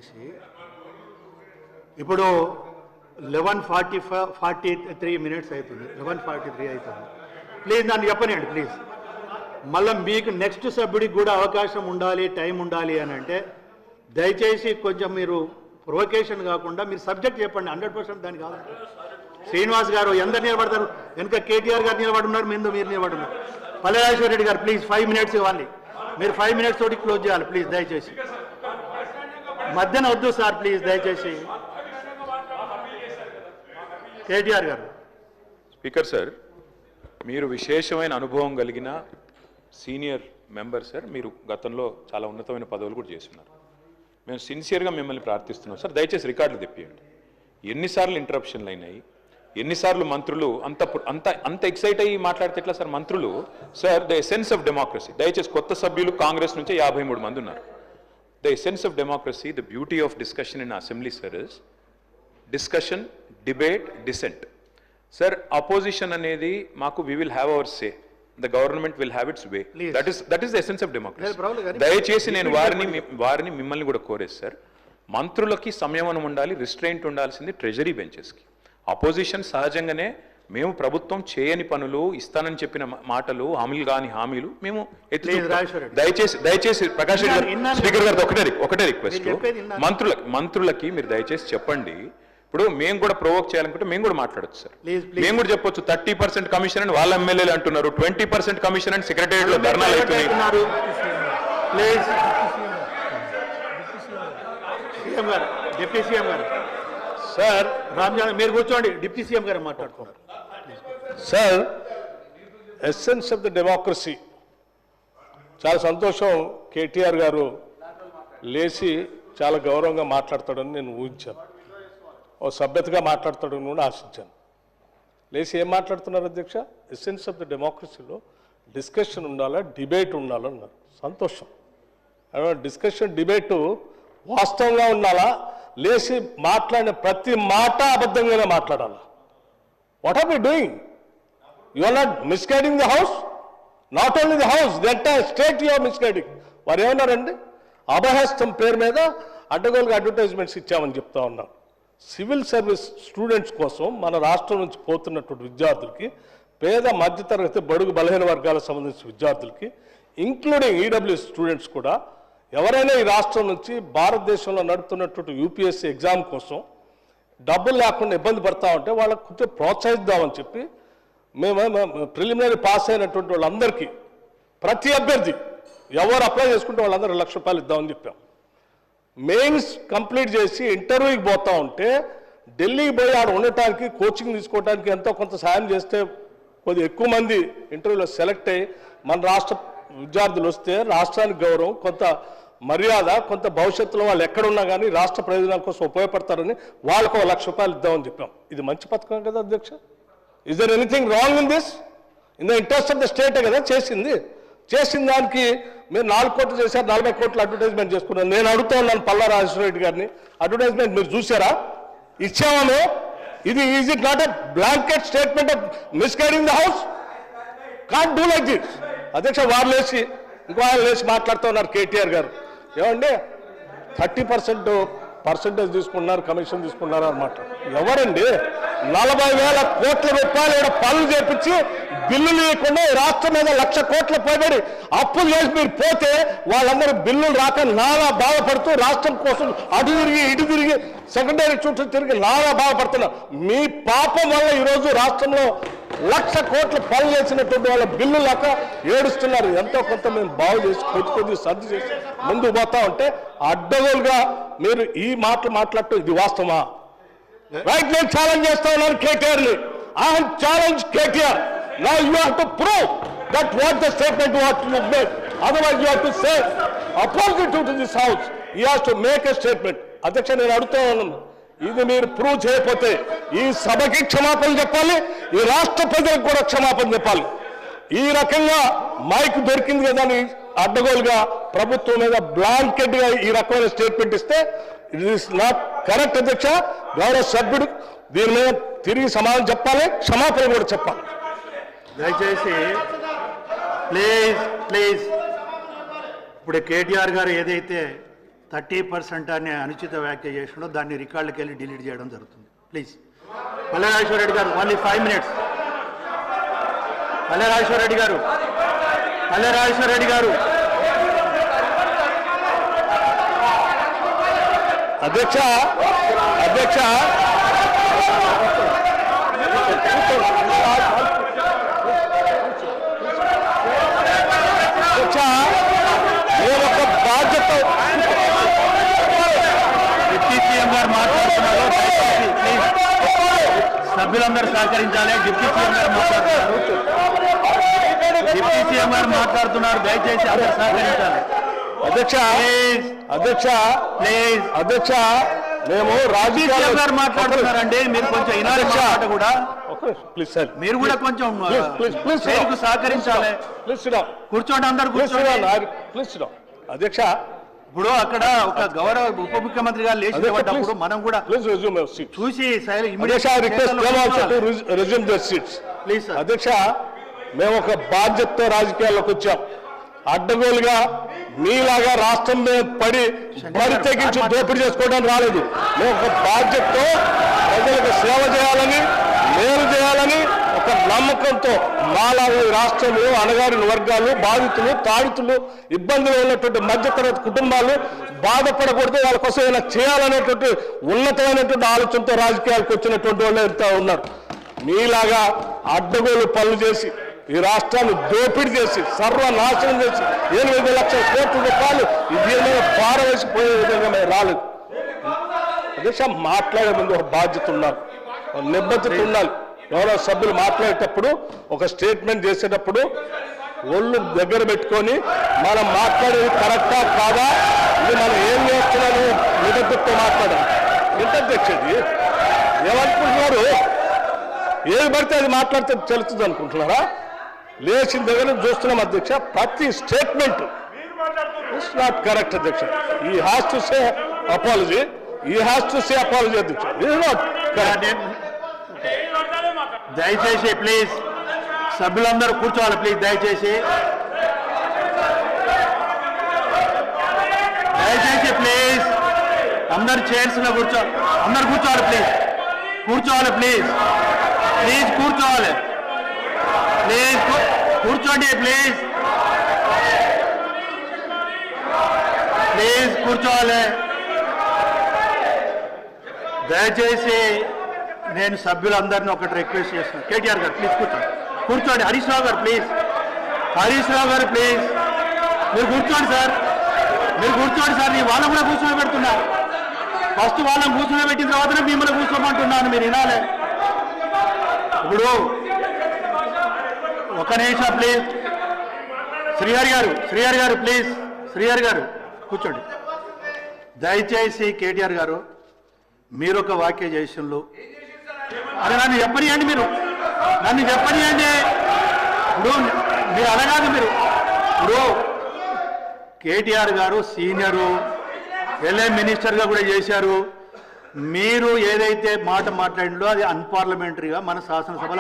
దయచేసి ఇప్పుడు 11:43 minutes అవుతుంది, 11:43 అవుతుంది. ప్లీజ్ నన్ను చెప్పనండి ప్లీజ్. మళ్ళీ మీకు నెక్స్ట్ సభ్యుడికి కూడా అవకాశం ఉండాలి, టైం ఉండాలి అని అంటే దయచేసి కొంచెం మీరు ప్రొవకేషన్ కాకుండా మీరు సబ్జెక్ట్ చెప్పండి. 100% దానికి కాదు. శ్రీనివాస్ గారు ఎందరు నిలబడతారు? వెనుక కేటీఆర్ గారు నిలబడున్నారు, మీరు నిలబడున్నారు. పల్లెరాజేశ్వర రెడ్డి గారు ప్లీజ్ 5 minutes ఇవ్వాలి. మీరు 5 minutes తోటి క్లోజ్ చేయాలి ప్లీజ్ దయచేసి. మధ్యన వద్దు సార్ ప్లీజ్ దయచేసి. కేటీఆర్ గారు. స్పీకర్ సార్, మీరు విశేషమైన అనుభవం కలిగిన సీనియర్ మెంబర్ సార్. మీరు గతంలో చాలా ఉన్నతమైన పదవులు కూడా చేస్తున్నారు. మేము సిన్సియర్గా మిమ్మల్ని ప్రార్థిస్తున్నాం సార్, దయచేసి రికార్డులు తెప్పియండి. ఎన్నిసార్లు ఇంటరప్షన్లు అయినాయి, ఎన్నిసార్లు మంత్రులు అంత అంత అంత ఎక్సైట్ అయ్యి మాట్లాడితే ఎట్లా సార్? మంత్రులు sir the essence of democracy. దయచేసి కొత్త సభ్యులు కాంగ్రెస్ నుంచి 53 మంది ఉన్నారు. The essence of democracy, the beauty of discussion in assembly sir is discussion, debate, dissent. Sir opposition అనేది మాకు we will have our say, the government will have its way. That is the essence of democracy. దయచేసి నేను వారిని మిమ్మల్ని కూడా కోరేది sir, మంత్రులకి సంయమనం ఉండాలి, రిస్ట్రెయింట్ ఉండాల్సింది ట్రెజరీ బెంచెస్కి. అపోజిషన్ సహజంగానే మేము ప్రభుత్వం చేయని పనులు, ఇస్తానని చెప్పిన మాటలు, హామీలు కాని హామీలు మేము దయచేసి ప్రకాష్ రెడ్డి గారు, స్పీకర్ గారు ఒకటే రిక్వెస్ట్, మంత్రులకి మీరు దయచేసి చెప్పండి. ఇప్పుడు మేము కూడా ప్రొవోక్ చేయాలనుకుంటే మేము కూడా మాట్లాడచ్చు సార్. మేము కూడా చెప్పొచ్చు 30% కమిషన్ అని వాళ్ళ ఎమ్మెల్యేలు అంటున్నారు, 20% కమిషన్ అని సెక్రటేరియట్ లో ధర్నాలు అవుతున్నాయి. డిప్యూటీ సీఎం గారు సార్, రామ్జాన్ మీరు కూర్చోండి. డిప్యూటీ సీఎం గారు మాట్లాడుతున్నారు sir. Essence of the democracy. చాలా సంతోషం, కేటీఆర్ గారు లేచి చాలా గౌరవంగా మాట్లాడతాడని నేను ఊహించాను, ఓ సభ్యతగా మాట్లాడతాడని కూడా ఆశించాను. లేచి ఏం మాట్లాడుతున్నారు అధ్యక్ష? ఎసెన్స్ ఆఫ్ ద డెమోక్రసీలో డిస్కషన్ ఉండాలా, డిబేట్ ఉండాలన్నారు. సంతోషం. డిస్కషన్, డిబేటు వాస్తవంగా ఉండాలా, లేచి మాట్లాడిన ప్రతి మాట అబద్ధంగానే మాట్లాడాలా. What are we doing? You are not misguiding the house, not only the house, the entire state you are misguiding. వారు ఏమన్నారండి? అభయహస్తం పేరు మీద అడ్డగోలుగా అడ్వర్టైజ్మెంట్స్ ఇచ్చామని చెప్తా ఉన్నారు. సివిల్ సర్వీస్ స్టూడెంట్స్ కోసం మన రాష్ట్రం నుంచి పోతున్నటువంటి విద్యార్థులకి, పేద మధ్యతరగతి బడుగు బలహీన వర్గాలకు సంబంధించిన విద్యార్థులకి, ఇంక్లూడింగ్ ఈడబ్ల్యూఎస్ స్టూడెంట్స్ కూడా, ఎవరైనా ఈ రాష్ట్రం నుంచి భారతదేశంలో నడుపుతున్నటువంటి యూపీఎస్సీ ఎగ్జామ్ కోసం డబ్బులు లేకుండా ఇబ్బంది పడతా ఉంటే వాళ్ళకు కొంచెం ప్రోత్సహిద్దామని చెప్పి మేము ప్రిలిమినరీ పాస్ అయినటువంటి వాళ్ళందరికీ, ప్రతి అభ్యర్థి ఎవరు అప్లై చేసుకుంటే వాళ్ళందరూ ₹1,00,000 ఇద్దామని చెప్పాం. మెయిన్స్ కంప్లీట్ చేసి ఇంటర్వ్యూకి పోతా ఉంటే ఢిల్లీకి పోయి ఆడ ఉండటానికి, కోచింగ్ తీసుకోవడానికి ఎంతో కొంత సాయం చేస్తే కొద్దిగా ఎక్కువ మంది ఇంటర్వ్యూలో సెలెక్ట్ అయ్యి మన రాష్ట్ర విద్యార్థులు వస్తే రాష్ట్రానికి గౌరవం, కొంత మర్యాద, కొంత భవిష్యత్తులో వాళ్ళు ఎక్కడున్నా కానీ రాష్ట్ర ప్రయోజనాల కోసం ఉపయోగపడతారని వాళ్ళకు ₹1,00,000 ఇద్దామని చెప్పాం. ఇది మంచి పథకం కదా అధ్యక్ష? Is there anything wrong in this? In the interest of the స్టేటే కదా చేసిన దానికి మీరు 4 కోట్లు చేశారు, 40 కోట్లు అడ్వర్టైజ్మెంట్ చేసుకున్నారు. నేను అడుగుతా ఉన్నాను పల్లారాజేశ్వర రెడ్డి గారిని, అడ్వర్టైజ్మెంట్ మీరు చూసారా? ఇచ్చామో? ఇది is it not a blanket statement of misguiding the house? Can't do like this. అధ్యక్ష వారు లేచి ఇంకో ఆయన లేచి మాట్లాడుతూ ఉన్నారు కేటీఆర్ గారు. ఏమండి 30% తీసుకున్నారు, కమిషన్ తీసుకున్నారు అన్నమాట. ఎవరండి 40,000 కోట్ల రూపాయలు పనులు చేపించి బిల్లులు ఇవ్వకుండా రాష్ట్రం మీద 1,00,000 కోట్ల పైబడి అప్పులు చేసి మీరు పోతే వాళ్ళందరూ బిల్లులు రాక నానా బాధపడుతూ రాష్ట్రం కోసం అటు తిరిగి ఇటు తిరిగి సెకండరీ చుట్టూ తిరిగి నానా బాధపడుతున్నారు. మీ పాపం వల్ల ఈరోజు రాష్ట్రంలో 1,00,000 కోట్ల పనులు చేసినటువంటి వాళ్ళ బిల్లు లేక ఏడుస్తున్నారు. ఎంతో కొంత మేము బాగు చేసి కొద్ది సర్ది చేసి ముందుకు పోతా ఉంటే అడ్డగోలుగా మీరు ఈ మాటలు మాట్లాడటం ఇది వాస్తవమా? రైట్, నేను ఛాలెంజ్ చేస్తా ఉన్నాను కేటీఆర్ని. I have challenge KTR. Now you have to prove that what the statement what you made. Otherwise you have to say opposite to this house. You have to make a statement. అధ్యక్ష నేను అడుగుతా ఉన్నాను, ఇది మీరు prove చేయకపోతే ఈ సభకి క్షమాపణ చెప్పాలి, ఈ రాష్ట్ర ప్రజలకు కూడా క్షమాపణ చెప్పాలి. ఈ రకంగా మైక్ దొరికింది కదా అని అడ్డగోలుగా ప్రభుత్వం మీద బ్లాంకెట్ గా ఈ రకమైన స్టేట్మెంట్ ఇస్తే ఇట్ ఈస్ నాట్ కరెక్ట్ అధ్యక్ష. గౌరవ సభ్యుడు దీని మీద తిరిగి సమాధానం చెప్పాలి, క్షమాపణ కూడా చెప్పాలి. దయచేసి ప్లీజ్ ఇప్పుడు కేటీఆర్ గారు ఏదైతే 30% అనే అనుచిత వ్యాఖ్య చేసినో దాన్ని రికార్డులకు వెళ్ళి డిలీట్ చేయడం జరుగుతుంది. ప్లీజ్. పల్లె రాజేశ్వర రెడ్డి గారు, ఓన్లీ 5 minutes. పల్లె రాజేశ్వర రెడ్డి గారు, పల్లె రాజేశ్వర రెడ్డి గారు. అధ్యక్ష అధ్యక్ష అధ్యక్ష నేను ఒక బాధ్యత డిప్యూటీ సీఎం గారు మాట్లాడుతున్నారు. ప్లీజ్ సభ్యులందరూ సహకరించాలి. డిప్యూటీ సీఎం గారు మాట్లాడుతున్నారు. డిప్యూటీ సీఎం గారు మాట్లాడుతున్నారు. దయచేసి అందరూ సహకరించాలి. అధ్యక్ష అధ్యక్ష ప్లీజ్. అధ్యక్ష మేము సీఎం గారు మాట్లాడుతున్నారండి. మీరు కొంచెం వినాలి మాట కూడా. ప్లీజ్ సార్, మీరు కూడా కొంచెం ప్లీజ్ చైర్కు సహకరించాలి. ప్లీజ్ కూర్చోండి, అందరు కూర్చోండి. ప్లీజ్ అధ్యక్ష ఇప్పుడు అక్కడ ఒక గౌరవ ఉప ముఖ్యమంత్రి గారు లేచి నిలబడ్డప్పుడు మనం కూడా ప్లీజ్ రెజ్యూమ్ యువర్ సీట్. చూసి resume their seats please sir. అధ్యక్ష మేము ఒక బాధ్యతతో రాజకీయాల్లోకి వచ్చాం. అడ్డగోలుగా మీలాగా రాష్ట్రం మీద పడి బరి తెగించి దోపిడీ చేసుకోవడానికి రాలేదు. మేము ఒక బాధ్యతతో ప్రజలకు సేవ చేయాలని, మేలు చేయాలని ఒక నమ్మకంతో మాలాగా ఈ రాష్ట్రంలో అణగారిన వర్గాలు, బాధితులు, తాడితులు, ఇబ్బందులు ఉన్నటువంటి మధ్యతరగతి కుటుంబాలు బాధపడకూడదు, వాళ్ళ కోసం ఏమైనా చేయాలనేటువంటి ఉన్నతమైనటువంటి ఆలోచనతో రాజకీయాలకు వచ్చినటువంటి వాళ్ళు ఎంత ఉన్నారు. మీలాగా అడ్డగోలు పనులు చేసి ఈ రాష్ట్రాన్ని దోపిడీ చేసి సర్వనాశనం చేసి 8 లక్షల కోట్ల రూపాయలు ఇది ఏమైనా పారవేసిపోయే విధంగా మేము రాలేదు. అధ్యక్ష మాట్లాడే ముందు ఒక బాధ్యత ఉండాలి, నిబద్ధత ఉండాలి. గౌరవ సభ్యులు మాట్లాడేటప్పుడు ఒక స్టేట్మెంట్ చేసేటప్పుడు ఒళ్ళు దగ్గర పెట్టుకొని మనం మాట్లాడేది కరెక్టా కాదా, ఇది మనం ఏం చేస్తున్నాము నిబద్ధతతో మాట్లాడాలి. ఎంత అధ్యక్షది ఏమనుకుంటున్నారు? ఏది పడితే అది మాట్లాడితే తెలుస్తుంది అనుకుంటున్నారా? లేచిన దగ్గర చూస్తున్నాం అధ్యక్ష. ప్రతి స్టేట్మెంట్ ఇట్స్ నాట్ కరెక్ట్ అధ్యక్ష. ఈ హ్యాస్ టు సే అపాలజీ, ఈ హ్యాస్ టు సే అపాలజీ అధ్యక్ష. It not correct. దయచేసి ప్లీజ్ సభ్యులందరూ కూర్చోవాలి. ప్లీజ్ దయచేసి దయచేసి ప్లీజ్ అందరు చైర్స్ లో కూర్చోవాలి. అందరు కూర్చోవాలి. ప్లీజ్ కూర్చోవాలి. ప్లీజ్ ప్లీజ్ కూర్చోవాలి. ప్లీజ్ కూర్చోండి. ప్లీజ్ ప్లీజ్ కూర్చోవాలి. దయచేసి నేను సభ్యులందరినీ ఒకటి రిక్వెస్ట్ చేస్తున్నాను. కేటీఆర్ గారు ప్లీజ్ కూర్చోండి. కూర్చోండి. హరీష్ రావు గారు ప్లీజ్. హరీష్ రావు గారు ప్లీజ్ మీరు కూర్చోండి సార్. మీరు కూర్చోండి సార్. నీ వాళ్ళని కూడా కూర్చోబెడుతున్నా. ఫస్ట్ వాళ్ళని కూర్చోబెట్టిన తర్వాతనే మిమ్మల్ని కూర్చోమంటున్నాను. మీరు వినాలి. ఇప్పుడు ఒక నిమిషం ప్లీజ్. శ్రీహరి గారు ప్లీజ్. శ్రీహరి గారు కూర్చోండి. దయచేసి కేటీఆర్ గారు మీరు ఒక వాక్య చేసినలు అరే నన్ను చెప్పనియండి. మీరు నన్ను చెప్పనియండి. ఇప్పుడు మీరు అనగాదు. మీరు ఇప్పుడు కేటీఆర్ గారు సీనియరు, ఎల్ఏ మినిస్టర్గా కూడా చేశారు. మీరు ఏదైతే మాట మాట్లాడిందో అది అన్పార్లమెంటరీగా మన శాసనసభలో